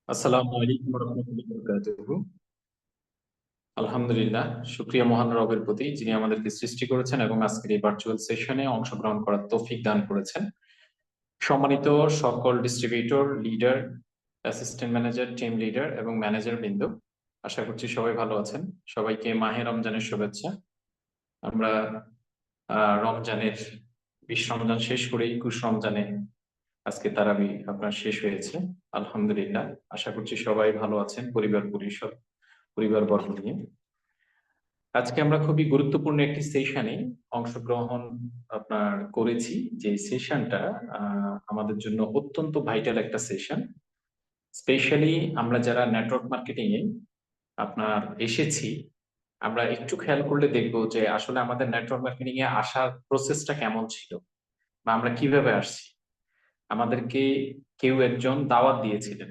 আসসালামু আলাইকুম রহমতুল্লাহ বরকাতুহু। আলহামদুলিল্লাহ, শুকরিয়া মহান রবের প্রতি যিনি আমাদেরকে সৃষ্টি করেছেন এবং আজকের এই ভার্চুয়াল সেশনে অংশগ্রহণ করার তৌফিক দান করেছেন। সম্মানিত সকল distributor, leader, assistant manager, team leader এবং ম্যানেজার বৃন্দ, আশা করছি সবাই ভালো আছেন। সবাইকে মাহে রমজানের শুভেচ্ছা। আমরা রমজানের 20 রমজান শেষ করেই 21 রমজানে আজকে তারাবি আপনার শেষ হয়েছে। আলহামদুলিল্লাহ, আশা করছি সবাই ভালো আছেন পরিবারবর্গ নিয়ে। আজকে আমরা খুবই গুরুত্বপূর্ণ একটি সেশনে অংশগ্রহণ করেছি। যে সেশনটা আমাদের জন্য অত্যন্ত ভাইটাল একটা সেশন। স্পেশালি আমরা যারা নেটওয়ার্ক মার্কেটিং এ এসেছি, আমরা একটু খেয়াল করলে দেখবো যে আসলে আমাদের নেটওয়ার্ক মার্কেটিং এ আসার প্রসেসটা কেমন ছিল বা আমরা কিভাবে আসছি। আমাদেরকে কেউ একজন দাওয়াত দিয়েছিলেন,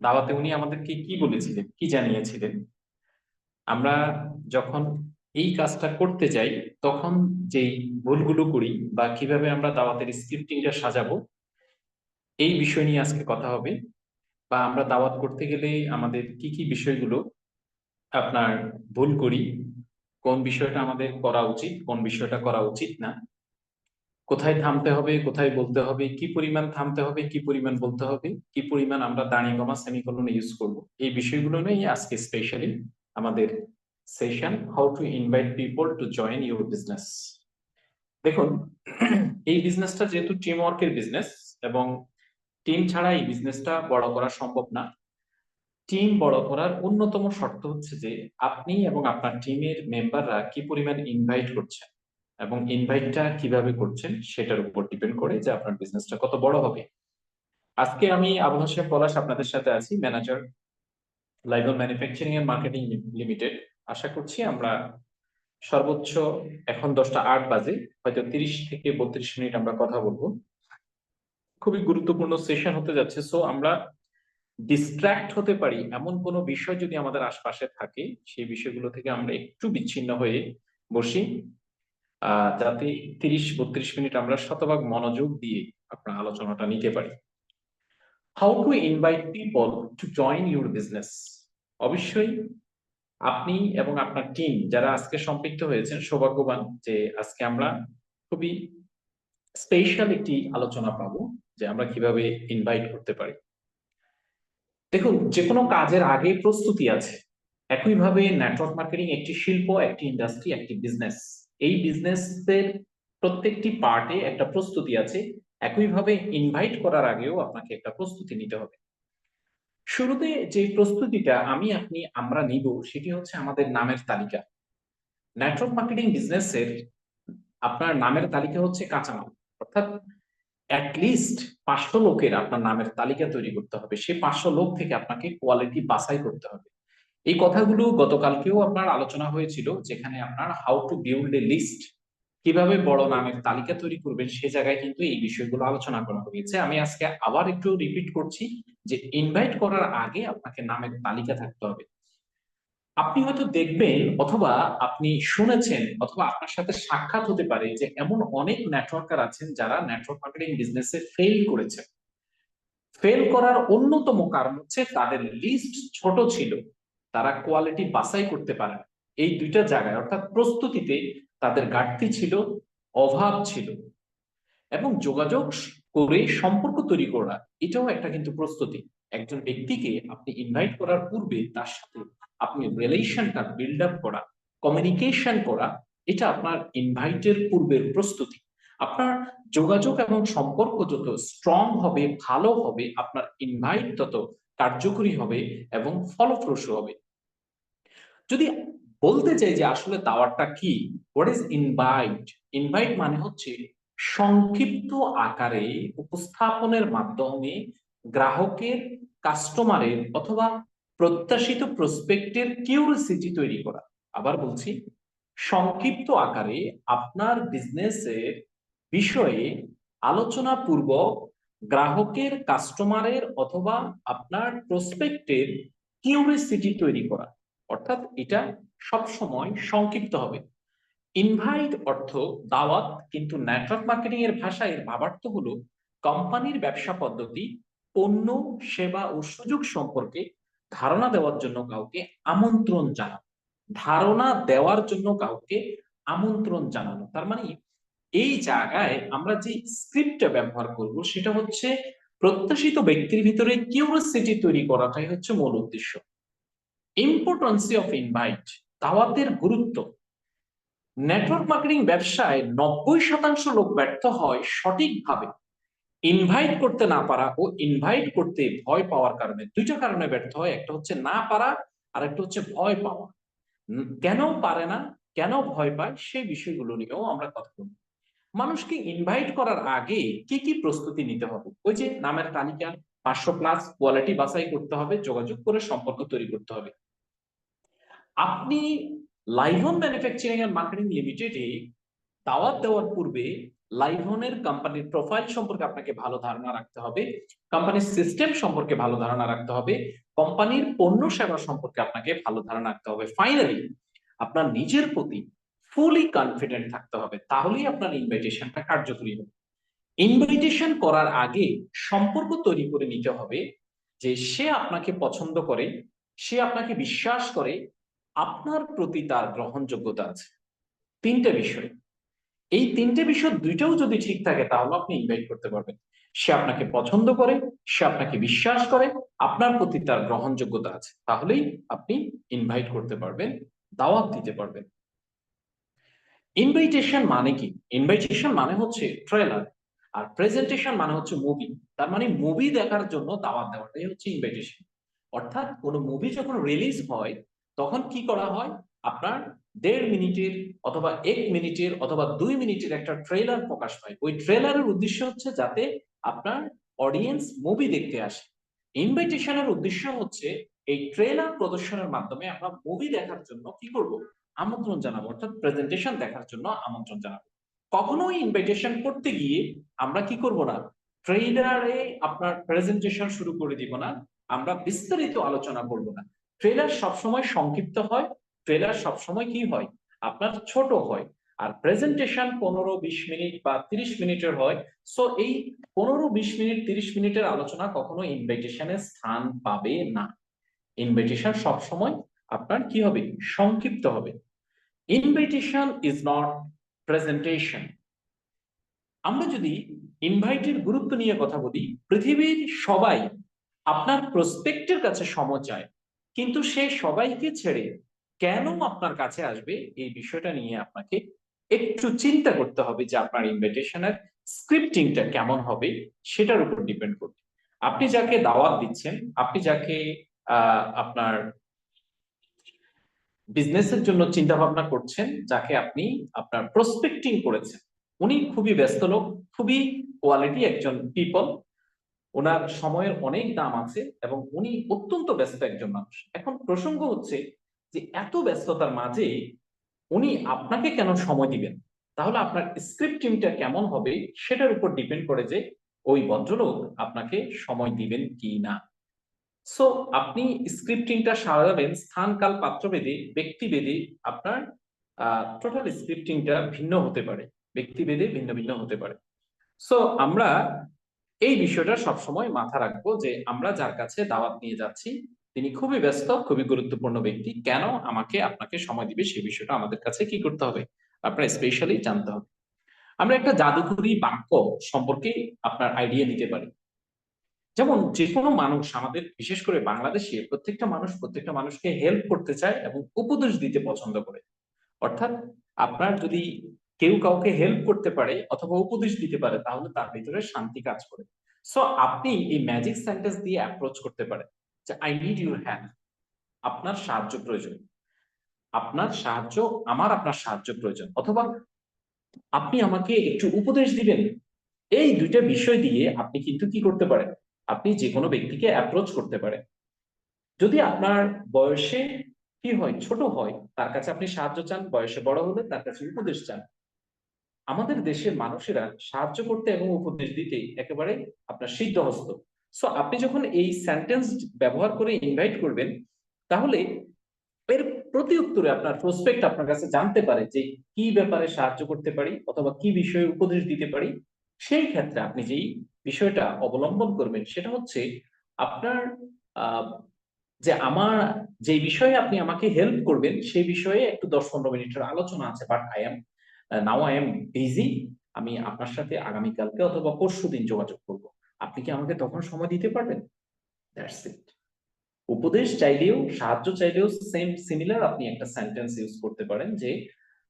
দাওয়াতে উনি আমাদেরকে কি বলেছিলেন, কি জানিয়েছিলেন। আমরা যখন এই কাজটা করতে যাই তখন যেই ভুলগুলো করি বা কিভাবে আমরা দাওয়াতের স্ক্রিপ্টিংটা সাজাবো, এই বিষয় নিয়ে আজকে কথা হবে। বা আমরা দাওয়াত করতে গেলে আমাদের কি কি বিষয়গুলো আপনার ভুল করি, কোন বিষয়টা আমাদের করা উচিত, কোন বিষয়টা করা উচিত না, কোথায় থামতে হবে, কোথায় বলতে হবে, কি পরিমাণ থামতে হবে, কি পরিমাণ বলতে হবে, কি পরিমাণ আমরা দাঁড়ি কমা সেমিকোলন ইউজ করব, এই বিষয়গুলো নিয়ে আজকে স্পেশালি আমাদের session, how to invite people to join your business. দেখুন, এই বিজনেসটা যেহেতু টিম ওয়ার্কের বিজনেস এবং টিম ছাড়া এই বিজনেসটা বড় করা সম্ভব না। টিম বড় করার অন্যতম শর্ত হচ্ছে যে আপনি এবং আপনার টিমের মেম্বাররা কি পরিমাণ ইনভাইট করছেন এবং ইনভাইটটা কিভাবে করছেন সেটার উপর ডিপেন্ড করে যে আপনার বিজনেসটা কত বড় হবে। আজকে আমি আবুল হোসেন পলাশ আপনাদের সাথে আছি, ম্যানেজার, লাইভল ম্যানুফ্যাকচারিং এন্ড মার্কেটিং লিমিটেড। আশা করছি আমরা সর্বোচ্চ, এখন 10টা 8 বাজে, হয়তো 30 থেকে 32 মিনিট আমরা কথা বলবো। খুবই গুরুত্বপূর্ণ সেশন হতে যাচ্ছে। সো আমরা ডিস্ট্র্যাক্ট হতে পারি এমন কোনো বিষয় যদি আমাদের আশপাশে থাকে, সেই বিষয়গুলো থেকে আমরা একটু বিচ্ছিন্ন হয়ে বসি, যাতে 30-32 মিনিট আমরা শতভাগ মনোযোগ দিয়ে আপনার আলোচনাটা নিতে পারি। How to invite people to join your business. অবশ্যই আপনি এবং আপনার টিম যারা আজকে সম্পৃক্ত হয়েছেন সৌভাগ্যবান যে আজকে আমরা খুবই স্পেশাল একটি আলোচনা পাবো যে আমরা কিভাবে ইনভাইট করতে পারি। দেখুন, যে কোনো কাজের আগে প্রস্তুতি আছে। একইভাবে নেটওয়ার্ক মার্কেটিং একটি শিল্প, একটি ইন্ডাস্ট্রি, একটি বিজনেস। এই বিজনেসের প্রত্যেকটি পার্টে একটা প্রস্তুতি আছে। একইভাবে ইনভাইট করার আগেও আপনাকে একটা প্রস্তুতি নিতে হবে। শুরুতে যে প্রস্তুতিটা আমরা নিব সেটি হচ্ছে আমাদের নামের তালিকা। নেটওয়ার্ক মার্কেটিং বিজনেসের আপনার নামের তালিকা হচ্ছে কাঁচামাল। অর্থাৎ অ্যাটলিস্ট 500 লোকের আপনার নামের তালিকা তৈরি করতে হবে। সেই 500 লোক থেকে আপনাকে কোয়ালিটি বাছাই করতে হবে। এই কথাগুলো গতকালকেও আপনার আলোচনা হয়েছিল, যেখানে আপনার how to build a list, কিভাবে বড় নামের তালিকা তৈরি করবেন, সে জায়গায় কিন্তু এই বিষয়গুলো আলোচনা করা হয়েছে। আমি আজকে আবার একটু রিপিট করছি যে ইনভাইট করার আগে আপনাকে নামের তালিকা থাকতে হবে। আপনি হয়তো দেখবেন অথবা আপনি শুনেছেন অথবা আপনার সাথে সাক্ষাৎ হতে পারে যে এমন অনেক নেটওয়ার্কার আছেন যারা নেটওয়ার্ক মার্কেটিং বিজনেসে ফেল করেছে। ফেল করার অন্যতম কারণ হচ্ছে তাদের লিস্ট ছোট ছিল, তারা কোয়ালিটি বাছাই করতে পারে না। এই দুইটা জায়গায় অর্থাৎ প্রস্তুতিতে তাদের ঘাটতি ছিল, অভাব ছিল। এবং যোগাযোগ করে সম্পর্ক তৈরি করা, এটাও একটা কিন্তু প্রস্তুতি। একজন ব্যক্তিকে আপনি ইনভাইট করার পূর্বে তার সাথে আপনি রিলেশনটা বিল্ড আপ করা, কমিউনিকেশন করা, এটা আপনার ইনভাইটের পূর্বের প্রস্তুতি। আপনার যোগাযোগ এবং সম্পর্ক যত স্ট্রং হবে, ভালো হবে, আপনার ইনভাইট তত কার্যকরী হবে এবং ফলপ্রসূ হবে। যদি বলতে চাই যে আসলে দাওয়াতটা কি, হোয়াট ইজ ইনভাইট। ইনভাইট মানে হচ্ছে সংক্ষিপ্ত আকারে উপস্থাপনের মাধ্যমে গ্রাহকের, কাস্টমারের অথবা প্রত্যাশিত প্রসপেক্টের কিউরিসিটি তৈরি করা। আবার বলছি, সংক্ষিপ্ত আকারে আপনার বিজনেসের বিষয়ে আলোচনা পূর্বক গ্রাহকের, কাস্টমারের অথবা আপনার প্রসপেক্টের কিউরিসিটি তৈরি করা। অর্থাৎ এটা সবসময় সংক্ষিপ্ত হবে। ইনভাইট অর্থ দাওয়াত, কিন্তু নেটওয়ার্ক মার্কেটিং এর ভাষায় এর ভাবার্থ হলো কোম্পানির ব্যবসা পদ্ধতি, পণ্য, সেবা ও সুযোগ সম্পর্কে ধারণা দেওয়ার জন্য কাউকে আমন্ত্রণ জানানো। ধারণা দেওয়ার জন্য কাউকে আমন্ত্রণ জানানো, তার মানে এই জায়গায় আমরা যে স্ক্রিপ্টটা ব্যবহার করব সেটা হচ্ছে প্রত্যাশিত ব্যক্তির ভিতরে কিউরিওসিটি তৈরি করাটাই হচ্ছে মূল উদ্দেশ্য। ইম্পর্টেন্সি অফ ইনভাইট, দাওয়াতের গুরুত্ব। নেটওয়ার্ক মার্কেটিং ব্যবসায় 90% লোক ব্যর্থ হয় সঠিকভাবে ইনভাইট করতে না পারা ও ইনভাইট করতে ভয় পাওয়ার কারণে। দুইটা কারণে ব্যর্থ হয়, একটা হচ্ছে না পারা আর একটা হচ্ছে ভয় পাওয়া। কেন পারে না, কেন ভয় পায়, সেই বিষয়গুলো নিয়েও আমরা কথা বলবো। মানুষকে ইনভাইট করার আগে কি কি প্রস্তুতি নিতে হবে? ওই যে নামের তালিকা, 500+, কোয়ালিটি বাছাই করতে হবে, যোগাযোগ করে সম্পর্ক তৈরি করতে হবে। আপনি লাইভন ম্যানুফ্যাকচারিং এন্ড মার্কেটিং লিমিটেডে দাওয়াত দেওয়ার পূর্বে লাইভনের কোম্পানির প্রোফাইল সম্পর্কে আপনাকে ভালো ধারণা রাখতে হবে, কোম্পানির সিস্টেম সম্পর্কে ভালো ধারণা রাখতে হবে, কোম্পানির পণ্য সেবা সম্পর্কে আপনাকে ভালো ধারণা রাখতে হবে। ফাইনালি আপনার নিজের প্রতি ফুলি কনফিডেন্ট থাকতে হবে, তাহলেই আপনার ইনভাইটেশনটা কার্যকরী হবে। ইনভাইটেশন করার আগে সম্পর্ক তৈরি করে নিতে হবে যে সে আপনাকে পছন্দ করে, সে আপনাকে বিশ্বাস করে, আপনার প্রতি তার গ্রহণযোগ্যতা আছে। তিনটে বিষয়, এই তিনটে বিষয় দুইটাও যদি ঠিক থাকে তাহলে আপনি ইনভাইট করতে পারবেন। সে আপনাকে পছন্দ করে, সে আপনাকে বিশ্বাস করে, আপনার প্রতি তার গ্রহণযোগ্যতা আছে, তাহলেই আপনি ইনভাইট করতে পারবেন, দাওয়াত দিতে পারবেন। ইনভাইটেশন মানে কি? ইনভাইটেশন মানে হচ্ছে ট্রেলার, আর প্রেজেন্টেশন মানে হচ্ছে মুভি। তার মানে মুভি দেখার জন্য দাওয়াত দেওয়াটাই হচ্ছে ইনভাইটেশন। অর্থাৎ কোনো মুভি যখন রিলিজ হয় তখন কি করা হয়, আপনার 1.5 মিনিটের অথবা 1 মিনিটের অথবা 2 মিনিটের একটা ট্রেলার প্রকাশ পায়। ওই ট্রেলারের উদ্দেশ্য হচ্ছে যাতে আপনার অডিয়েন্স মুভি দেখতে আসে। ইনভাইটেশনের উদ্দেশ্য হচ্ছে এই ট্রেলার প্রদর্শনের মাধ্যমে আমরা মুভি দেখার জন্য কি করব, আমন্ত্রণ জানাবো, অর্থাৎ প্রেজেন্টেশন দেখার জন্য আমন্ত্রণ জানাবো। কখনোই ইনভাইটেশন করতে গিয়ে আমরা কি করব না, ট্রেলারে আপনার প্রেজেন্টেশন শুরু করে দিব না, আমরা বিস্তারিত আলোচনা করব না। ট্রেলার সবসময় সংক্ষিপ্ত হয়, ট্রেলার সবসময় কি হয়, আপনার ছোট হয়। আর প্রেজেন্টেশন 15-20 মিনিট বা 30 মিনিটের হয়। সো এই 15-20 মিনিট 30 মিনিটের আলোচনা কখনো ইনভাইটেশনে স্থান পাবে না। ইনভাইটেশন সবসময় আপনার কি হবে, সংক্ষিপ্ত হবে। Invitation is not presentation. আমরা যদি ইনভাইটের গুরুত্ব নিয়ে কথা বলি, পৃথিবীর সবাই আপনার প্রসপেক্টের কাছে সময় চায়, কিন্তু সে সবাইকে ছেড়ে কেন আপনার কাছে আসবে, এই বিষয়টা নিয়ে আপনাকে একটু চিন্তা করতে হবে যে আপনার ইনভাইটেশনের স্ক্রিপ্টিংটা কেমন হবে, সেটার উপর ডিপেন্ড করবে। আপনি যাকে দাওয়াত দিচ্ছেন, আপনি যাকে আপনার বিজনেসের জন্য চিন্তা ভাবনা করছেন, যাকে আপনি আপনার প্রসপেক্টিং করেছেন, উনি খুবই ব্যস্ত লোক, খুবই কোয়ালিটি একজন পিপল, ওনার সময়ের অনেক দাম আছে এবং উনি অত্যন্ত ব্যস্ত একজন মানুষ। এখন প্রসঙ্গ হচ্ছে যে এত ব্যস্ততার মাঝে উনি আপনাকে কেন সময় দিবেন? তাহলে আপনার স্ক্রিপ্টিংটা কেমন হবে সেটার উপর ডিপেন্ড করে যে ওই ভদ্রলোক আপনাকে সময় দিবেন কি না। সো আপনি স্ক্রিপ্টিংটা সাজাবেন স্থান কাল পাত্র ভেদে, ব্যক্তি ভেদে। আপনার টোটাল স্ক্রিপ্টিংটা ভিন্ন হতে পারে, ব্যক্তি ভেদে ভিন্ন ভিন্ন হতে পারে। সো আমরা এই বিষয়টা সবসময় মাথা রাখবো যে আমরা যার কাছে দাওয়াত নিয়ে যাচ্ছি তিনি খুবই ব্যস্ত, খুবই গুরুত্বপূর্ণ ব্যক্তি, কেন আমাকে আপনাকে সময় দিবে সেই বিষয়টা আমাদের কাছে কি করতে হবে, আপনার স্পেশালি জানতে হবে। আমরা একটা জাদুকরী বাক্য সম্পর্কে আপনার আইডিয়া নিতে পারি। যেমন যে কোনো মানুষ, আমাদের বিশেষ করে বাংলাদেশে প্রত্যেকটা মানুষ প্রত্যেকটা মানুষকে হেল্প করতে চায় এবং উপদেশ দিতে পছন্দ করে। অর্থাৎ আপনার যদি কেউ কাউকে হেল্প করতে পারে অথবা উপদেশ দিতে পারে তাহলে তার ভিতরে শান্তি কাজ করে। সো আপনি এই ম্যাজিক সেন্টেন্স দিয়ে অ্যাপ্রোচ করতে পারেন যে আই নিড ইউর হেল্প, আপনার সাহায্য প্রয়োজন, আপনার সাহায্য, আমার আপনার সাহায্য প্রয়োজন, অথবা আপনি আমাকে একটু উপদেশ দিবেন। এই দুইটা বিষয় দিয়ে আপনি কিন্তু কি করতে পারেন, আপনি যে কোনো ব্যক্তিকে অ্যাপ্রোচ করতে পারেন। যদি আপনার বয়সে কি হয়, ছোট হয়, তার কাছে আপনি সাহায্য চান, বয়সে বড় হলে তার কাছে উপদেশ চান। আমাদের দেশের মানুষেরা সাহায্য করতে এবং উপদেশ দিতে একেবারে আপনার সিদ্ধহস্ত। সো আপনি যখন এই সেন্টেন্স ব্যবহার করে ইনভাইট করবেন, তাহলে এর প্রতি উত্তরে আপনার প্রসপেক্ট আপনার কাছে জানতে পারে যে কি ব্যাপারে সাহায্য করতে পারি অথবা কি বিষয়ে উপদেশ দিতে পারি। সেই ক্ষেত্রে আপনি যেই বিষয়টা অবলম্বন করবেন সেটা হচ্ছে আপনার আহ, যে আমার যে বিষয়ে আপনি আমাকে হেল্প করবেন সেই বিষয়ে একটু 10-15 মিনিটের আলোচনা আছে, বাট আই এম বিজি। আমি আপনার সাথে আগামীকালকে অথবা পরশুদিন যোগাযোগ করব। আপনি কি আমাকে তখন সময় দিতে পারবেন? That's it. উপদেশ চাইলেও, সাহায্য চাইলেও সেম সিমিলার আপনি একটা সেন্টেন্স ইউজ করতে পারেন যে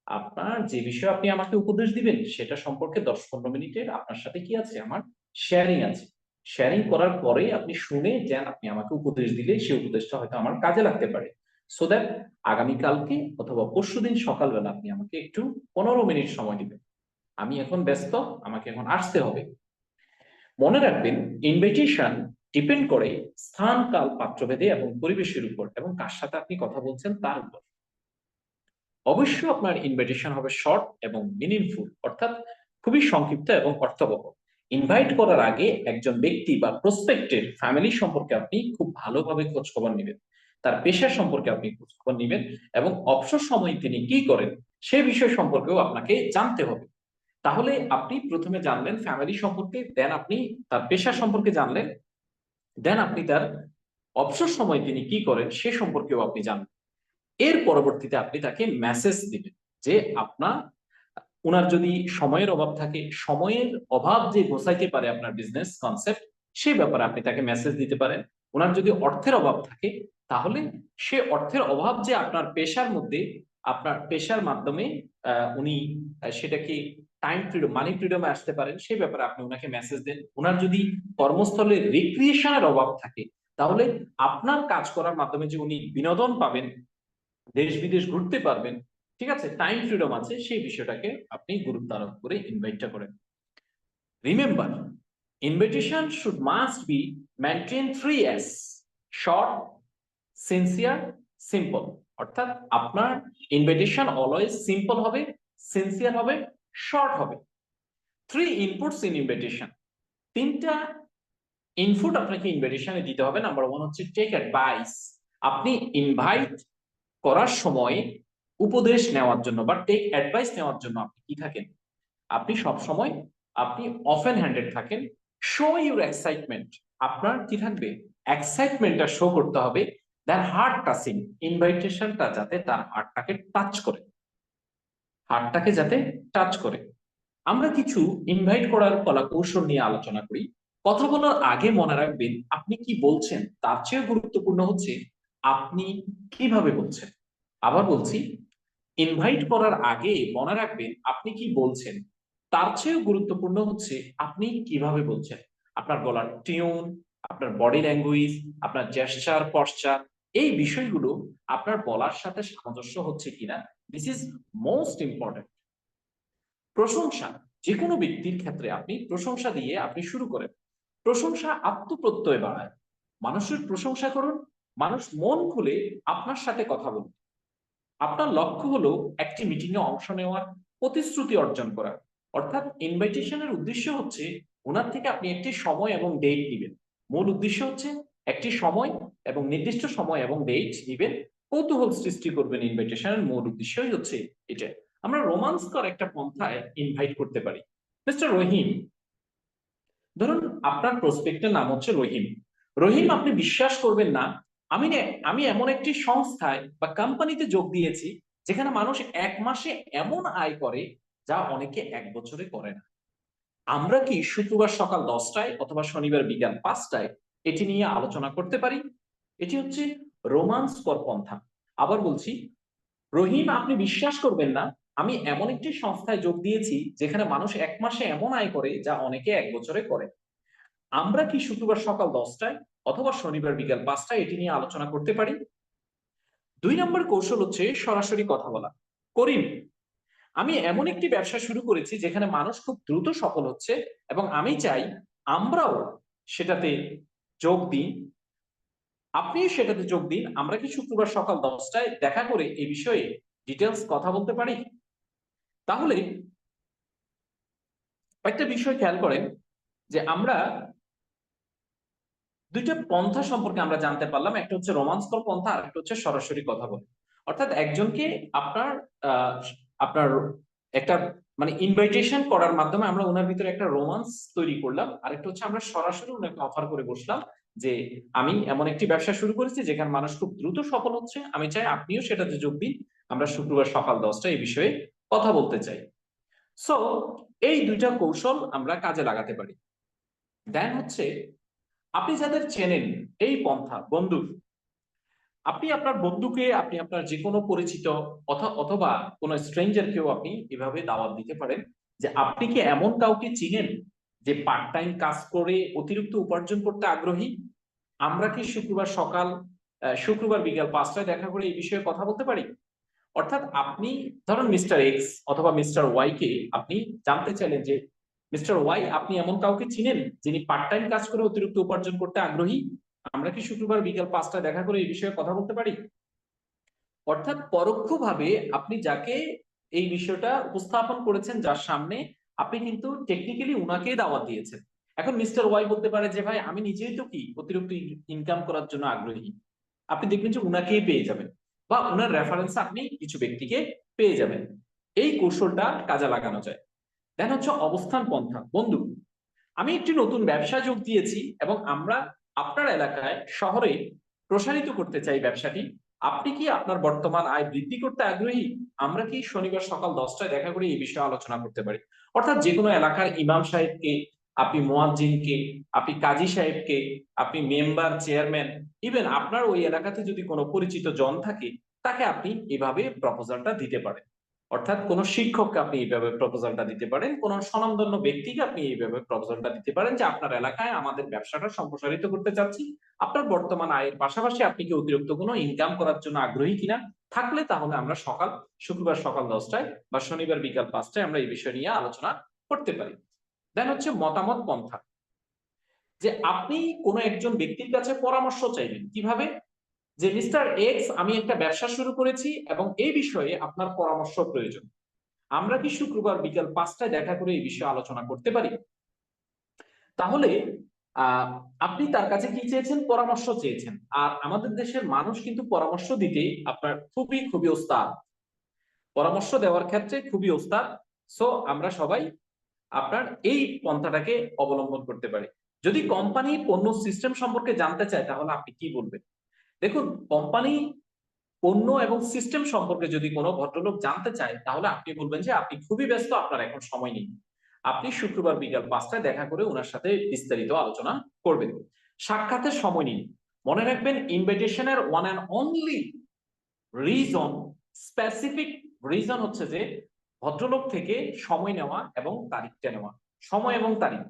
আপনার যে বিষয়ে আপনি আমাকে উপদেশ দিবেন সেটা সম্পর্কে 10-15 মিনিটের আপনার সাথে কি আছে, আমার শেয়ারিং আছে। শেয়ারিং করার পরে আপনি শুনে যে আপনি আমাকে উপদেশ দিলে সেই উপদেশটা হয়তো আমার কাজে লাগতে পারে। সো দ্যাট আগামীকালকে অথবা পরশুদিন সকালবেলা আপনি আমাকে একটু 15 মিনিট সময় দিবেন। আমি এখন ব্যস্ত, আমাকে এখন আসতে হবে। মনে রাখবেন, ইনভিটেশন ডিপেন্ড করে স্থান, কাল, পাত্রভেদে এবং পরিবেশের উপর, এবং কার সাথে আপনি কথা বলছেন তার উপর। অবশ্যই আপনার ইনভিটেশন হবে শর্ট এবং মিনিংফুল, অর্থাৎ খুবই সংক্ষিপ্ত এবং অর্থবহ। ইনভাইট করার আগে একজন ব্যক্তি বা প্রসপেক্টের ফ্যামিলি সম্পর্কে আপনি খুব ভালোভাবে খোঁজ খবর নেবেন, তার পেশা সম্পর্কে আপনি খোঁজ খবর নেবেন, এবং অবসর সময়ে তিনি কি করেন সে বিষয় সম্পর্কেও আপনাকে জানতে হবে। তাহলে আপনি প্রথমে জানলেন ফ্যামিলি সম্পর্কে, দেন আপনি তার পেশা সম্পর্কে জানলেন, দেন আপনি তার অবসর সময় তিনি কি করেন সে সম্পর্কেও আপনি জানবেন। এর পরবর্তীতে আপনি তাকে মেসেজ দিবেন যে আপনার, উনার যদি সময়ের অভাব থাকে, সময়ের অভাব যে গোছাইতে পারে আপনার বিজনেস কনসেপ্ট, সে ব্যাপারে আপনি তাকে মেসেজ দিতে পারেন। ওনার যদি অর্থের অভাব থাকে, তাহলে সে অর্থের অভাব যে আপনার পেশার মধ্যে, আপনার পেশার মাধ্যমে উনি সেটাকে টাইম ফ্রিডম, মানি ফ্রিডমে আসতে পারেন, সেই ব্যাপারে আপনি ওনাকে মেসেজ দেন। ওনার যদি কর্মস্থলে রিক্রিয়েশনের অভাব থাকে, তাহলে আপনার কাজ করার মাধ্যমে যে উনি বিনোদন পাবেন, দেশ বিদেশ ঘুরতে পারবেন, ঠিক আছে, টাইম ফ্রিডম আছে, সেই বিষয়টাকে আপনি গুরুত্ব আরোপ করে ইনভাইটটা করেন। Remember, invitation should must be maintain 3S: short, sincere, simple. অর্থাৎ আপনার ইনভিটেশন অলওয়েজ সিম্পল হবে, সিনসিয়ার হবে, শর্ট হবে। 3 ইনপুটস ইন ইনভিটেশন, 3টা ইনপুট আপনাকে ইনভিটেশনে দিতে হবে। নাম্বার 1 হচ্ছে টেক অ্যাডভাইস। আপনি ইনভাইট করার সময় উপদেশ নেওয়ার জন্য বা টেক অ্যাডভাইস নেওয়ার জন্য আপনি কি থাকেন, আপনি সব সময় আপনি অফেন হ্যান্ডেড থাকেন। শো ইউর এক্সাইটমেন্ট, আপনার কি থাকবে, এক্সাইটমেন্টটা শো করতে হবে। দ্যার হার্ট টাচিং, ইনভাইটেশনটা যাতে তার হার্টটাকে টাচ করে, হার্টটাকে যাতে টাচ করে। আমরা কিছু ইনভাইট করার কলা কৌশল নিয়ে আলোচনা করি। কথা বলার আগে মনে রাখবেন আপনি কি বলছেন তার চেয়ে গুরুত্বপূর্ণ হচ্ছে আপনি কিভাবে বলছেন। আবার বলছি, ইনভাইট করার আগে মনে রাখবেন আপনি কি বলছেন তার চেয়েও গুরুত্বপূর্ণ হচ্ছে আপনি কিভাবে বলছেন। আপনার গলার টিউন, আপনার বডি ল্যাঙ্গুয়েজ, আপনার জেস্টার, পশ্চার, এই বিষয়গুলো আপনার বলার সাথে সামঞ্জস্য হচ্ছে কিনা, দিস ইজ মোস্ট ইম্পর্টেন্ট। প্রশংসা, যে কোনো ব্যক্তির ক্ষেত্রে আপনি প্রশংসা দিয়ে আপনি শুরু করেন। প্রশংসা আত্মপ্রত্যয় বাড়ায়। মানুষের প্রশংসা করুন, মানুষ মন খুলে আপনার সাথে কথা বলবে। আপনার লক্ষ্য হলো একটি মিটিং এ অংশ নেওয়ার, প্রতিশ্রুতি অর্জন করা। অর্থাৎ ইনভাইটেশনের উদ্দেশ্য হচ্ছে ওনার থেকে আপনি একটি সময় এবং ডেট দিবেন। মূল উদ্দেশ্য হচ্ছে একটি সময় এবং নির্দিষ্ট সময় এবং ডেট দিবেন, কৌতূহল সৃষ্টি করবেন। ইনভাইটেশনের মূল উদ্দেশ্যই হচ্ছে এটা। আমরা রোমান্সকর একটা পন্থায় ইনভাইট করতে পারি। মিস্টার রহিম, ধরুন আপনার প্রসপেক্টের নাম হচ্ছে রহিম। রহিম, আপনি বিশ্বাস করবেন না, আমি এমন একটি সংস্থায় বা কোম্পানিতে যোগ দিয়েছি যেখানে মানুষ 1 মাসে এমন আয় করে যা অনেকে 1 বছরে করে না। আমরা কি শুক্রবার সকাল 10টায় অথবা শনিবার বিকাল 5টায় এটি নিয়ে আলোচনা করতে পারি? এটি হচ্ছে রোমান্সকর পন্থা। আবার বলছি, রহিম, আপনি বিশ্বাস করবেন না, আমি এমন একটি সংস্থায় যোগ দিয়েছি যেখানে মানুষ 1 মাসে এমন আয় করে যা অনেকে 1 বছরে করে। আমরা কি শুক্রবার সকাল 10টায় অথবা শনিবার বিকাল 5টায় এটি নিয়ে আলোচনা করতে পারি? 2 নম্বর কৌশল হচ্ছে সরাসরি কথা বলা। করিম, আমি এমন একটি ব্যবসা শুরু করেছি যেখানে মানুষ খুব দ্রুত সফল হচ্ছে এবং আমি চাই আমরাও সেটাতে যোগ দিই। আপনিও সেটাতে যোগ দিন। আমরা কি শুক্রবার সকাল 10টায় দেখা করে এই বিষয়ে ডিটেলস কথা বলতে পারি? তাহলে একটা বিষয় খেয়াল করেন যে আমরা 2টা পন্থা সম্পর্কে আমরা জানতে পারলাম। একটা হচ্ছে রোমান্সকর পন্থা, আর একটা হচ্ছে সরাসরি কথা বলা। অর্থাৎ একজনকে আপনার আহ, আপনার একটা মানে ইনভাইটেশন করার মাধ্যমে আমরা ওনার ভিতরে একটা রোমান্স তৈরি করলাম, আর একটা হচ্ছে আমরা সরাসরি ওনাকে অফার করে বসলাম যে আমি এমন একটি ব্যবসা শুরু করেছি যেখানে মানুষ খুব দ্রুত সফল হচ্ছে, আমি চাই আপনিও সেটাতে যোগ দিন, আমরা শুক্রবার সকাল 10টায় এই বিষয়ে কথা বলতে চাই। সো এই দুইটা কৌশল আমরা কাজে লাগাতে পারি। দেন হচ্ছে আপনি যাদের চেনেন এই পন্থা বন্ধু, আপনি আপনার বন্ধুকে, আপনি আপনার যে কোনো পরিচিত অথবা কোনো স্ট্রেঞ্জারকেও আপনি এভাবে দাওয়াত দিতে পারেন যে আপনি কি এমন কাউকে চিনেন যে পার্ট টাইম কাজ করে অতিরিক্ত উপার্জন করতে আগ্রহী? আমরা কি শুক্রবার বিকাল 5টায় দেখা করে এই বিষয়ে কথা বলতে পারি? অর্থাৎ আপনি ধরুন মিস্টার এক্স অথবা মিস্টার ওয়াই কে আপনি জানতে চাইলেন যে মিস্টার ওয়াই, আপনি এমন কাউকে চিনেন যিনি পার্ট টাইম কাজ করে অতিরিক্ত উপার্জন করতে আগ্রহী? আমরা কি শুক্রবার বিকাল 5টায় দেখা করে এই বিষয়ে কথা বলতে পারি? অর্থাৎ পরোক্ষভাবে আপনি যাকে এই বিষয়টা উপস্থাপন করেছেন, যার সামনে, আপনি কিন্তু টেকনিক্যালি উনাকেই দাওয়াত দিয়েছেন। এখন মিস্টার ওয়াই বলতে পারে যে ভাই আমি নিজেই তো কি অতিরিক্ত ইনকাম করার জন্য আগ্রহী, আপনি দেখবেন যে উনাকেই পেয়ে যাবেন, বা উনার রেফারেন্স আপনি কিছু ব্যক্তিকে পেয়ে যাবেন। এই কৌশলটা কাজে লাগানো যায়। দেন হচ্ছে অবস্থান পন্থা বন্ধু, আমি একটি নতুন ব্যবসা যোগ দিয়েছি এবং আমরা আপনার এলাকায় শহরে প্রসারিত করতে চাই ব্যবসাটি। আপনি কি আপনার বর্তমান আয় বৃদ্ধি করতে আগ্রহী? আমরা কি শনিবার সকাল 10টায় দেখা করে এই বিষয়ে আলোচনা করতে পারি? অর্থাৎ যে কোনো এলাকার ইমাম সাহেবকে, আপনি মুয়াজ্জিনকে, আপনি কাজী সাহেবকে, আপনি মেম্বার, চেয়ারম্যান, ইভেন আপনার ওই এলাকাতে যদি কোনো পরিচিত জন থাকে তাকে আপনি এভাবে প্রপোজালটা দিতে পারেন। অর্থাৎ কোন শিক্ষককে আপনি এইভাবে প্রপোজালটা দিতে পারেন, কোন স্বনামধন্য ব্যক্তিকে আপনি এইভাবে প্রপোজালটা দিতে পারেন যে আপনার এলাকায় আমাদের ব্যবসাটা সম্প্রসারিত করতে চাচ্ছি, আপনার বর্তমান আয়ের পাশাপাশি আপনি কি অতিরিক্ত কোনো ইনকাম করার জন্য আগ্রহী কিনা? থাকলে তাহলে আমরা শুক্রবার সকাল 10টায় বা শনিবার বিকাল 5টায় আমরা এই বিষয় নিয়ে আলোচনা করতে পারি। দেন হচ্ছে মতামত পন্থা, যে আপনি কোনো একজন ব্যক্তির কাছে পরামর্শ চাইবেন কিভাবে, যে মিস্টার এক্স, আমি একটা ব্যবসা শুরু করেছি এবং এই বিষয়ে আপনার পরামর্শ প্রয়োজন, আমরা কি শুক্রবার বিকাল 5টায় দেখা করে এই বিষয়ে আলোচনা করতে পারি? তাহলে আহ আপনি তার কাছে কি চেয়েছেন? পরামর্শ চেয়েছেন। আর আমাদের দেশের মানুষ কিন্তু পরামর্শ দিতে আপনার খুবই খুবই ওস্তাদ, পরামর্শ দেওয়ার ক্ষেত্রে খুবই ওস্তাদ। সো আমরা সবাই আপনার এই পন্থাটাকে অবলম্বন করতে পারি। যদি কোম্পানি পণ্য সিস্টেম সম্পর্কে জানতে চায় তাহলে আপনি কি বলবেন? দেখুন, কোম্পানি পণ্য এবং সিস্টেম সম্পর্কে যদি কোনো ভদ্রলোক জানতে চায় তাহলে আপনি বলবেন যে আপনি খুবই ব্যস্ত, আপনার এখন সময় নেই, আপনি শুক্রবার বিকাল 5টায় দেখা করে ওনার সাথে বিস্তারিত আলোচনা করবেন। সাক্ষাতের সময় নিন। মনে রাখবেন, ইনভাইটেশনের one and only reason, specific reason হচ্ছে যে ভদ্রলোক থেকে সময় নেওয়া এবং তারিখটা নেওয়া। সময় এবং তারিখ।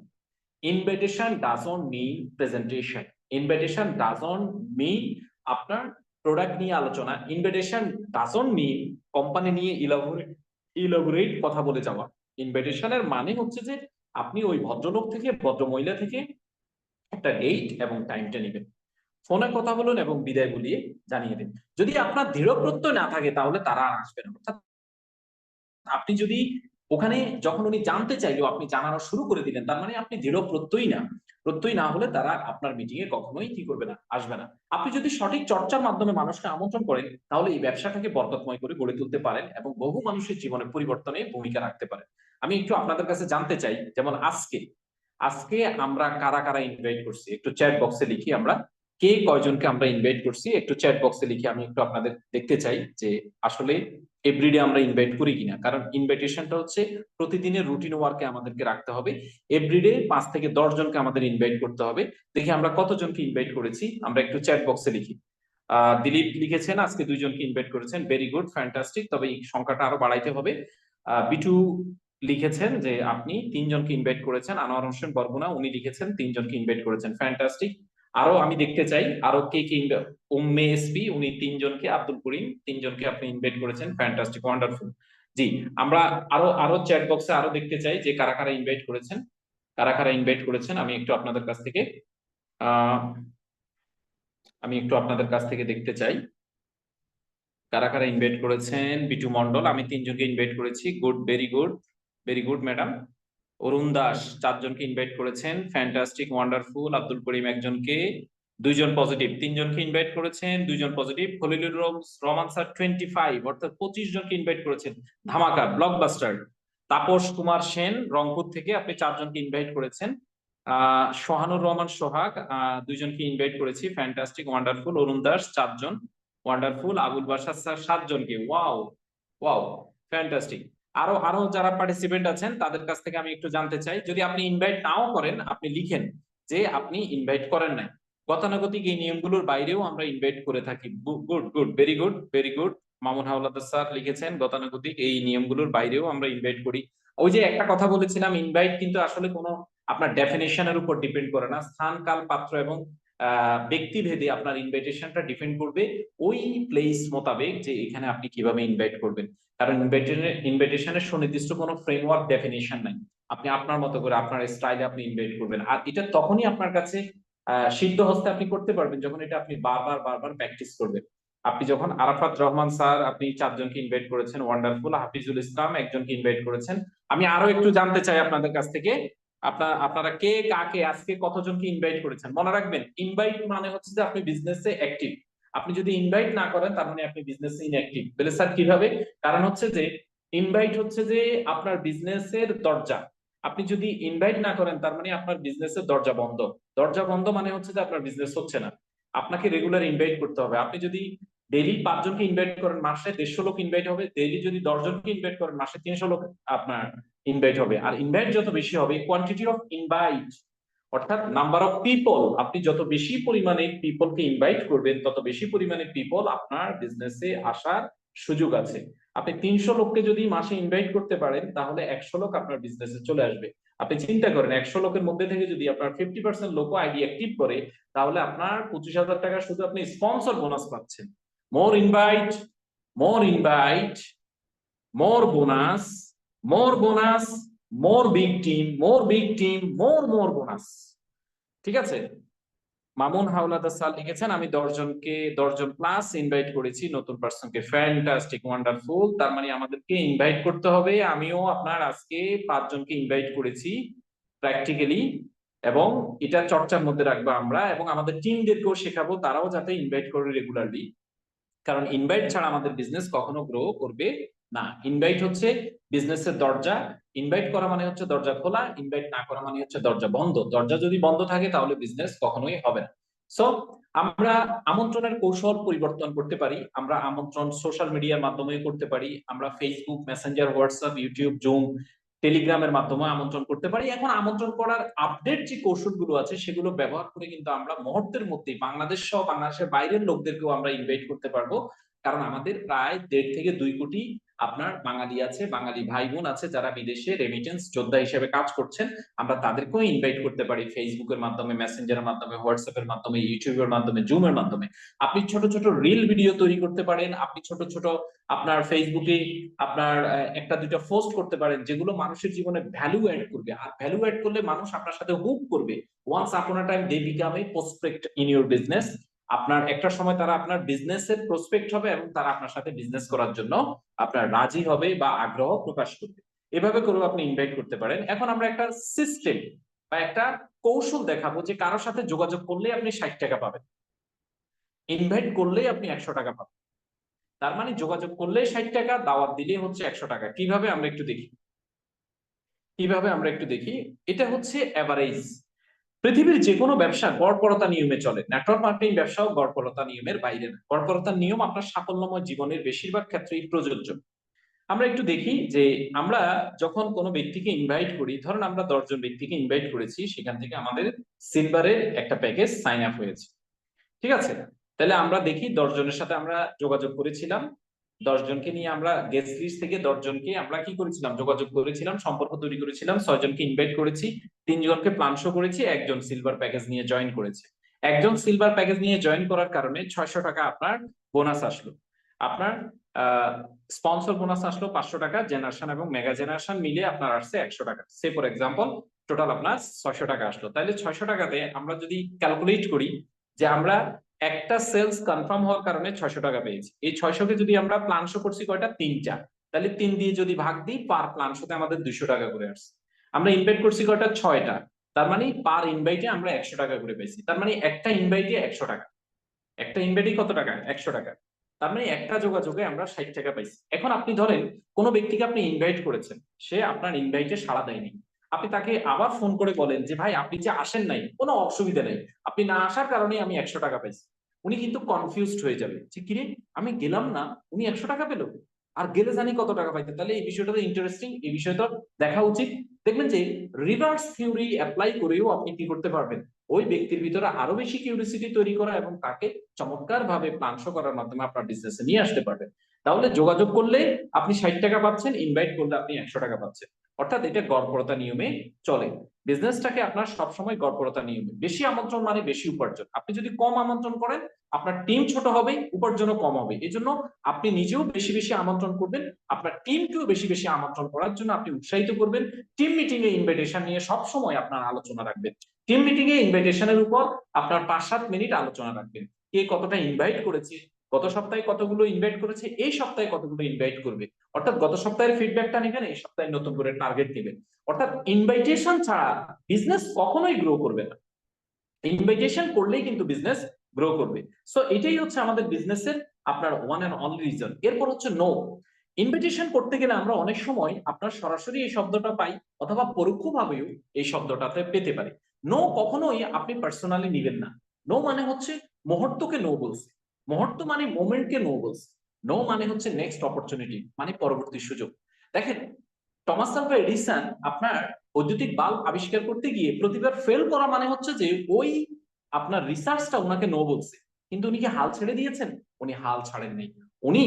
Invitation doesn't mean presentation, invitation doesn't mean আপনার প্রোডাক্ট নিয়ে আলোচনা, ইনভাইটেশন ডাজন্ট মিন কোম্পানি নিয়ে ইলাবোরেট কথা বলে যাওয়া। ইনভাইটেশনের মানে হচ্ছে যে আপনি ওই ভদ্রলোক থেকে, ভদ্রমহিলা থেকে একটা ডেট এবং টাইমটা নেবেন, ফোনে কথা বলুন এবং বিদায় বলিয়ে জানিয়ে দিন। যদি আপনার দৃঢ় প্রত্যয় না থাকে তাহলে তারা আর আসবে না। অর্থাৎ আপনি যদি ওখানে, যখন উনি জানতে চাইলো আপনি জানানো শুরু করে দিলেন, তার মানে আপনি দৃঢ় প্রত্যয়ী না। প্রত্যয়ী না হলে তারা আপনার মিটিং এ কখনোই কি করবে না, আসবে না। আপনি যদি সঠিক চর্চার মাধ্যমে মানুষকে আমন্ত্রণ করেন তাহলে এই ব্যবসাটাকে বরকতময় করে গড়ে তুলতে পারেন এবং বহু মানুষের জীবনে পরিবর্তনে ভূমিকা রাখতে পারেন। আমি একটু আপনাদের কাছে জানতে চাই, যেমন আজকে আজকে আমরা কারা কারা ইনভাইট করছি একটু চ্যাট বক্সে লিখি, আমরা কে কয়জনকে আমরা ইনভাইট করছি একটু চ্যাট বক্সে লিখি, আমি একটু আপনাদের দেখতে চাই যে আসলে এভরিডে আমরা ইনভাইট করি কিনা। কারণ ইনভাইটেশনটা হচ্ছে প্রতিদিনের রুটিন ওয়ার্কে আমাদেরকে রাখতে হবে। এভরিডে 5 থেকে 10 জনকে আমাদের ইনভাইট করতে হবে। দেখি আমরা কতজনকে ইনভাইট করেছি, আমরা একটু চ্যাট বক্সে লিখি। দিলীপ লিখেছেন আজকে 2 জনকে ইনভাইট করেছেন, ভেরি গুড, ফ্যান্টাস্টিক, তবে এই সংখ্যাটা আরো বাড়াইতে হবে। বিটু লিখেছেন যে আপনি 3 জনকে ইনভাইট করেছেন, আনোয়ার হোসেন বরগুনা উনি লিখেছেন 3 জনকে ইনভাইট করেছেন, ফ্যান্টাস্টিক। আরো আমি দেখতে চাই আরো কে কে, উম্মে এসপি উনি 3 জনকে, আব্দুল করিম 3 জনকে আপনি ইনভাইট করেছেন, ফ্যান্টাস্টিক, ওয়ান্ডারফুল। জি, আমরা আরো আরো চ্যাট বক্সে আরো দেখতে চাই যে কারা কারা ইনভাইট করেছেন, কারা কারা ইনভাইট করেছেন। আহ আমি একটু আপনাদের কাছ থেকে দেখতে চাই কারা কারা ইনভাইট করেছেন। বিটু মন্ডল, আমি 3 জনকে ইনভাইট করেছি, good, very good, very good madam. Arun Das 4 জনকে ইনভাইট করেছেন, ফ্যান্টাস্টিক, ওয়ান্ডারফুল। আব্দুল করিম 1 জনকে, 2 জন পজিটিভ, 3 জনকে ইনভাইট করেছেন, 2 জন পজিটিভ। খলিলুর রহমান স্যার 25 অর্থাৎ 25 জনকে ইনভাইট করেছেন, ধামাকা, ব্লকবাস্টার। তাপস কুমার সেন রংপুর থেকে আপনি 4 জনকে ইনভাইট করেছেন। সোহানুর রহমান সোহাগ 2 জনকে ইনভাইট করেছি, ফ্যান্টাস্টিক, ওয়ান্ডারফুল। অরুণ দাস 4 জন, ওয়ান্ডারফুল। আবুল বাশার স্যার 7 জনকে, ওয়াও ওয়াও, ফ্যান্টাস্টিক। আরো আরো যারা পার্টিসিপেন্ট আছেন তাদের কাছ থেকে আমি একটু জানতে চাই, যদি আপনি ইনভাইট নাও করেন আপনি লিখেন যে আপনি ইনভাইট করেন নাই। গতানুগতিক এই নিয়মগুলোর বাইরেও আমরা ইনভাইট করে থাকি। Good good, very good, very good. Mamun Howlader sir লিখেছেন গতানুগতিক এই নিয়মগুলোর বাইরেও আমরা ইনভাইট করি। ওই যে একটা কথা বলেছিলাম, ইনভাইট কিন্তু আসলে কোনো আপনার ডেফিনেশনের উপর ডিপেন্ড করে না, স্থান কাল পাত্র এবং ব্যক্তিভেদে আপনার ইনভাইটেশনটা ডিপেন্ড করবে ওই প্লেস মোতাবেক, যে এখানে আপনি কিভাবে ইনভাইট করবেন। কারণ ইনভাইটেশনের সুনির্দিষ্ট কোনো ফ্রেমওয়ার্ক ডেফিনেশন নাই, আপনি আপনার মতো করে আপনার স্টাইলে আপনি ইনভাইট করবেন। আর এটা তখনই আপনার কাছে সিদ্ধ হস্তে আপনি করতে পারবেন যখন এটা আপনি বারবার বারবার প্র্যাকটিস করবেন। আপনি যখন আরাফাত রহমান স্যার আপনি 4 জনকে ইনভাইট করেছেন, ওয়ান্ডারফুল। হাফিজুল ইসলাম একজনকে ইনভাইট করেছেন। আমি আরো একটু জানতে চাই আপনাদের কাছ থেকে, আপনারা কে কাকে আজকে কতজনকে ইনভাইট করেছেন। মনে রাখবেন, ইনভাইট মানে হচ্ছে যে আপনি বিজনেসে অ্যাক্টিভ। আপনি যদি ইনভাইট না করেন তার মানে আপনি বিজনেসে ইনঅ্যাক্টিভ। বলে স্যার কিভাবে? কারণ হচ্ছে যে ইনভাইট হচ্ছে যে আপনার বিজনেসের দরজা। আপনি যদি ইনভাইট না করেন তার মানে আপনার বিজনেসের দরজা বন্ধ। দরজা বন্ধ মানে হচ্ছে যে আপনার বিজনেস হচ্ছে না। আপনাকে রেগুলার ইনভাইট করতে হবে। আপনি যদি ডেইলি 5 জনকে ইনভাইট করেন, মাসে 150 লোক ইনভাইট হবে। ডেইলি যদি 10 জনকে ইনভাইট করেন, মাসে 300 লোক আপনার ইনভাইট হবে। আর ইনভাইট যত বেশি হবে, কোয়ান্টিটি অফ ইনভাইট অর্থাৎ নাম্বার অফ পিপল, আপনি যত বেশি পরিমাণে পিপলকে ইনভাইট করবেন তত বেশি পরিমাণে পিপল আপনার বিজনেসে আসার সুযোগ আছে। আপনি 300 লোককে যদি মাসে ইনভাইট করতে পারেন তাহলে 100 লোক আপনার বিজনেসে চলে আসবে। আপনি চিন্তা করেন, 100 লোকের মধ্যে থেকে যদি আপনার 50% লোক আইডি অ্যাক্টিভ করে, তাহলে আপনার 25,000 টাকা শুধু আপনি স্পন্সর বোনাস পাচ্ছেন। মোর ইনভাইট, মোর ইনভাইট, মোর বোনাস, মোর বোনাস, মোর বিগ টিম, মোর বিগ টিম, মোর বোনাস। ঠিক আছে? মামুন হাওলাদার স্যার লিখেছেন আমি 10 জনকে 10 জন প্লাস ইনভাইট করেছি নতুন পার্সনকে, ফ্যান্টাস্টিক, ওয়ান্ডারফুল। তার মানে আমাদেরকে ইনভাইট করতে হবে। আমিও আপনার আজকে 5 জনকে ইনভাইট করেছি প্র্যাকটিক্যালি, এবং এটা চর্চার মধ্যে রাখবো আমরা, এবং আমাদের টিমদেরকেও শেখাবো তারাও যাতে ইনভাইট করে রেগুলারলি। কারণ ইনভাইট ছাড়া আমাদের বিজনেস কখনো গ্রো করবে না। ইনভাইট হচ্ছে বিজনেসের দরজা। ইনভাইট করা মানে হচ্ছে দরজা খোলা, ইনভাইট না করা মানে হচ্ছে দরজা বন্ধ। দরজা যদি বন্ধ থাকে তাহলে বিজনেস কখনোই হবে না। সো আমরা আমন্ত্রণের কৌশল পরিবর্তন করতে পারি। আমরা আমন্ত্রণ সোশ্যাল মিডিয়ার মাধ্যমে করতে পারি। আমরা Facebook, Messenger, WhatsApp, YouTube, zoom, টেলিগ্রামের মাধ্যমে আমন্ত্রণ করতে পারি। এখন আমন্ত্রণ করার আপডেট যে কৌশলগুলো আছে সেগুলো ব্যবহার করে কিন্তু আমরা মুহূর্তের মধ্যেই বাংলাদেশ সহ বাংলাদেশের বাইরের লোকদেরকেও আমরা ইনভাইট করতে পারবো। কারণ আমাদের প্রায় 1.5 থেকে 2 কোটি আপনার বাঙালি আছে, বাঙালি ভাই বোন আছে যারা বিদেশে রেমিটেন্স যোদ্ধা হিসেবে কাজ করছেন। আমরা তাদেরকেও ইনভাইট করতে পারি ফেসবুকের মাধ্যমে, মেসেঞ্জারের মাধ্যমে, হোয়াটসঅ্যাপের মাধ্যমে, ইউটিউবের মাধ্যমে, জুমের মাধ্যমে। আপনি ছোট ছোট রিল ভিডিও তৈরি করতে পারেন। আপনি ছোট ছোট আপনার ফেসবুকে আপনার একটা দুইটা পোস্ট করতে পারেন যেগুলো মানুষের জীবনে ভ্যালু অ্যাড করবে। আর ভ্যালু অ্যাড করলে মানুষ আপনার সাথে হুক করবে। Once upon a time they become a prospect in your business. আপনার একটা সময় তারা আপনার বিজনেসের প্রসপেক্ট হবে এবং তারা আপনার সাথে বিজনেস করার জন্য আপনার রাজি হবে বা আগ্রহ প্রকাশ করবে। এভাবে করেও আপনি ইনভাইট করতে পারেন। এখন আমরা একটা সিস্টেম বা একটা কৌশল দেখাবো যে কারোর সাথে যোগাযোগ করলে আপনি 60 টাকা পাবেন, ইনভাইট করলেই আপনি 100 টাকা পাবেন। তার মানে যোগাযোগ করলে 60 টাকা, দাওয়াত দিলে হচ্ছে 100 টাকা। কিভাবে আমরা একটু দেখি, কিভাবে আমরা একটু দেখি। এটা হচ্ছে এভারেজ। পৃথিবীর যে কোনো ব্যবসা গড়পড়তা নিয়মে চলে। নেটওয়ার্ক মার্কেটিং ব্যবসাও গড়পড়তা নিয়মের বাইরে না। গড়পড়তার নিয়ম আপনার সাফল্যময় জীবনের বেশিরভাগ ক্ষেত্রেই প্রযোজ্য। আমরা একটু দেখি যে আমরা যখন কোনো ব্যক্তিকে ইনভাইট করি, ধরুন আমরা 10 জন ব্যক্তিকে ইনভাইট করেছি, সেখান থেকে আমাদের সিলভারের একটা প্যাকেজ সাইন আপ হয়েছে। ঠিক আছে? তাহলে আমরা দেখি 10 জনের সাথে আমরা যোগাযোগ করেছিলাম। 10 জনকে নিয়ে আমরা গেস্ট লিস্ট থেকে 10 জনকে আমরা কি করেছিলাম, যোগাযোগ করেছিলাম, সম্পর্ক তৈরি করেছিলাম। 6 জনকে ইনভাইট করেছি, 3 জনকে প্ল্যান শো করেছি, একজন সিলভার প্যাকেজ নিয়ে জয়েন করেছে। একজন সিলভার প্যাকেজ নিয়ে জয়েন করার কারণে 600 টাকা আপনার বোনাস আসলো। আপনার স্পন্সর বোনাস আসলো 500 টাকা, জেনারেশন এবং মেগা জেনারেশন মিলে আপনার আসছে 100 টাকা। সে ফর এক্সাম্পল টোটাল আপনার 600 টাকা আসলো। তাহলে 600 টাকাতে আমরা যদি ক্যালকুলেট করি যে আমরা একটা সেলস কনফার্ম হওয়ার কারণে 600 টাকা পেয়েছি। এই 600 কে যদি আমরা প্ল্যান শো করছি কয়টা, 3টা, তাহলে 3 দিয়ে যদি ভাগ দিই পার প্ল্যান শোতে আমাদের 200 টাকা করে আসছে। আমরা ইনভাইট করছি কয়টা, 6টা, তার মানে পার ইনভাইটে আমরা 100 টাকা করে পেয়েছি। তার মানে একটা ইনভাইটে 100 টাকা। একটা ইনভাইটে কত টাকা, 100 টাকা। তার মানে একটা যোগাযোগে আমরা 60 টাকা পাইছি। এখন আপনি ধরেন কোনো ব্যক্তিকে আপনি ইনভাইট করেছেন, সে আপনার ইনভাইটে সাড়া দেয়নি, আপনি তাকে আবার ফোন করে বলেন যে ভাই আপনি যে আসেন নাই কোনো অসুবিধা নেই, আপনি না আসার কারণে আমি 100 টাকা পাইছি। উনি কিন্তু কনফিউজড হয়ে যাবে যে কিরে, আমি গেলাম না, উনি 100 টাকা পেলো, আর গেলে জানি কত টাকা পাইতে, তাহলে এই বিষয়টা তো ইন্টারেস্টিং, এই বিষয়টা দেখা উচিত। দেখবেন যে রিভার্স থিওরি অ্যাপ্লাই করেও আপনি কি করতে পারবেন, ওই ব্যক্তির ভিতরে আরো বেশি কিউরিসিটি তৈরি করা এবং তাকে চমৎকার ভাবে প্ল্যান শো করার মাধ্যমে আপনার বিজনেসে নিয়ে আসতে পারবেন। তাহলে যোগাযোগ করলে আপনি 60 টাকা পাচ্ছেন, ইনভাইট করলে আপনি 100 টাকা পাচ্ছেন। অর্থাৎ এটা গড়পড়তা নিয়মে চলে। বিজনেসটাকে আপনার সবসময় গড়পড়তা নিয়মে, বেশি আমন্ত্রণ মানে বেশি উপার্জন। আপনি যদি কম আমন্ত্রণ করেন, আপনার টিম ছোট হবে, উপার্জনও কম হবে। এই জন্য আপনি নিজেও বেশি বেশি আমন্ত্রণ করবেন, আপনার টিমকেও বেশি বেশি আমন্ত্রণ করার জন্য আপনি উৎসাহিত করবেন। টিম মিটিং এ ইনভাইটেশন নিয়ে সবসময় আপনার আলোচনা রাখবেন। টিম মিটিং এ ইনভাইটেশনের উপর আপনার 5-7 মিনিট আলোচনা রাখবেন। কে কতটা ইনভাইট করেছে, গত সপ্তাহে কতগুলো ইনভাইট করেছে, এই সপ্তাহে কতগুলো ইনভাইট করবে। অর্থাৎ গত সপ্তাহের ফিডব্যাকটা নেবেন, এই সপ্তাহে নতুন করে টার্গেট নেবেন। অর্থাৎ ইনভাইটেশন ছাড়া বিজনেস কখনোই গ্রো করবে না। ইনভাইটেশন করলেই কিন্তু বিজনেস গ্রো করবে। সো এটাই হচ্ছে আমাদের বিজনেসের আপনার ওয়ান এন্ড অনলি রিজন। এরপর হচ্ছে নো। ইনভিটেশন করতে গেলে আমরা অনেক সময় আপনার সরাসরি এই শব্দটা পাই, অথবা পরোক্ষভাবেও এই শব্দটাতে পেতে পারি। নো কখনোই আপনি পার্সোনালি নেবেন না। নো মানে হচ্ছে মুহূর্তকে নো বলছে, মুহূর্ত মানে মোমেন্টকে নো বলছে। নো মানে হচ্ছে নেক্সট অপরচুনিটি, মানে পরবর্তী সুযোগ। দেখেন, টমাস আলভা এডিসন আপনার বৈদ্যুতিক বাল্ব আবিষ্কার করতে গিয়ে প্রতিবার ফেল করা মানে হচ্ছে যে ওই আপনার রিসার্চটা ওনাকে নো বলছে, কিন্তু উনি কি হাল ছেড়ে দিয়েছেন? উনি হাল ছাড়েন নাই। উনি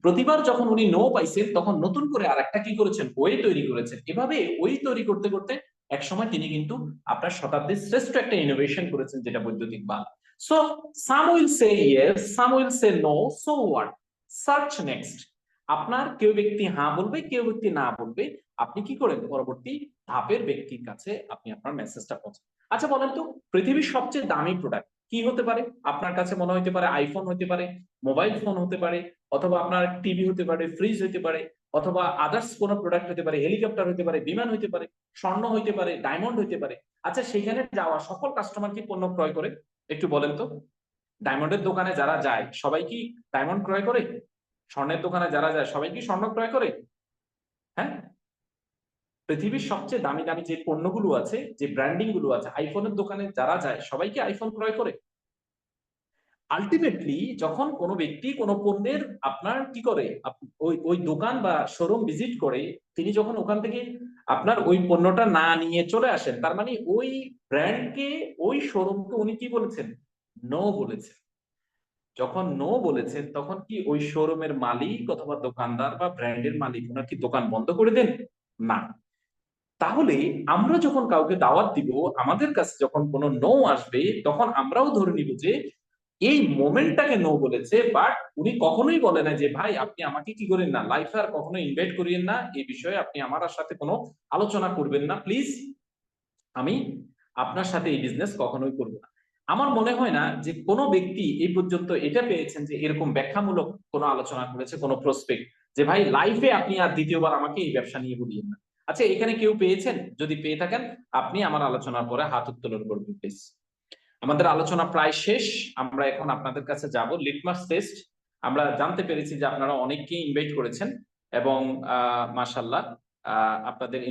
প্রতিবার যখন উনি নো পাইছেন, তখন নতুন করে আর একটা কি করেছেন, ওয়ে তৈরি করেছেন। এভাবে ওই তৈরি করতে করতে একসময় তিনি কিন্তু আপনার শতাব্দীর শ্রেষ্ঠ একটা ইনোভেশন করেছেন, যেটা বৈদ্যুতিক bulb. So some will say yes, some will say no, so what, search next. আপনার কেউ ব্যক্তি হ্যাঁ বলবে, কেউ ব্যক্তি না বলবে, আপনি কি করেন, পরবর্তী ধাপের ব্যক্তির কাছে আপনি আপনার মেসেজটা পৌঁছান। আচ্ছা বলেন তো, পৃথিবীর সবচেয়ে দামি প্রোডাক্ট কি হতে পারে? আপনার কাছে মনে হতে পারে আইফোন হতে পারে, মোবাইল ফোন হতে পারে, অথবা আপনার টিভি হতে পারে, ফ্রিজ হতে পারে, অথবা আদার্স কোনো প্রোডাক্ট হতে পারে, হেলিকপ্টার হতে পারে, বিমান হতে পারে, স্বর্ণ হতে পারে, ডায়মন্ড হতে পারে। আচ্ছা, সেখানে যাওয়া সকল কাস্টমার কি পণ্য ক্রয় করে? একটু বলেন তো। ডায়মন্ডের দোকানে যারা যায় সবাই কি ডায়মন্ড ক্রয় করে? স্বর্ণের দোকানে যারা যায় সবাই কি স্বর্ণ ক্রয় করে? হ্যাঁ। পৃথিবীর সবচেয়ে দামি দামি যে পণ্যগুলো আছে, যে ব্র্যান্ডিং গুলো আছে, আইফোনের দোকানে যারা যায় সবাই কি আইফোন ক্রয় করে? আলটিমেটলি যখন কোনো ব্যক্তি কোনো পণ্যের আপনার কি করে, ওই ওই দোকান বা শোরুম ভিজিট করে, তিনি যখন ওখান থেকে আপনার ওই পণ্যটা না নিয়ে চলে আসেন, তার মানে ওই ব্র্যান্ডকে, ওই শোরুমকে উনি কি বলেছেন, নো বলেছেন। যখন নো বলেছেন, তখন কি ওই শোরুমের মালিক অথবা দোকানদার বা ব্র্যান্ডের মালিক ওনার কি দোকান বন্ধ করে দেন? না। তাহলে আমরা যখন কাউকে দাওয়াত দিব, আমাদের কাছে যখন কোনো নো আসবে, তখন আমরাও ধরে নিব যে এই মোমেন্টটাকে নো বলেছে, বাট উনি কখনোই বলে না যে ভাই আপনি আমাকে কি করেন না, লাইফে আর কখনো ইনভাইট করিয়েন না, এই বিষয়ে আপনি আমার সাথে কোনো আলোচনা করবেন না প্লিজ, আমি আপনার সাথে এই বিজনেস কখনোই করব না। আমার মনে হয় না যে কোনো ব্যক্তি এই পর্যন্ত এটা পেয়েছেন যে এরকম ব্যাখ্যামূলক কোনো আলোচনা করেছে কোনো প্রসপেক্ট, যে ভাই লাইফে আপনি আর দ্বিতীয়বার আমাকে এই ব্যবসা নিয়ে বলিয়েন না। আচ্ছা, এখানে কেউ পেয়েছেন? যদি পেয়ে থাকেন, আপনি আমার আলোচনার পরে হাত উত্তোলন করবেন প্লিজ। আমাদের আলোচনা প্রায় শেষ। আমরা এখন আপনাদের কাছে যাব লিটমাস টেস্ট। আমরা জানতে পেরেছি যে আপনারা অনেককেই ইনভাইট করেছেন এবং মাশাআল্লাহ আপনাদের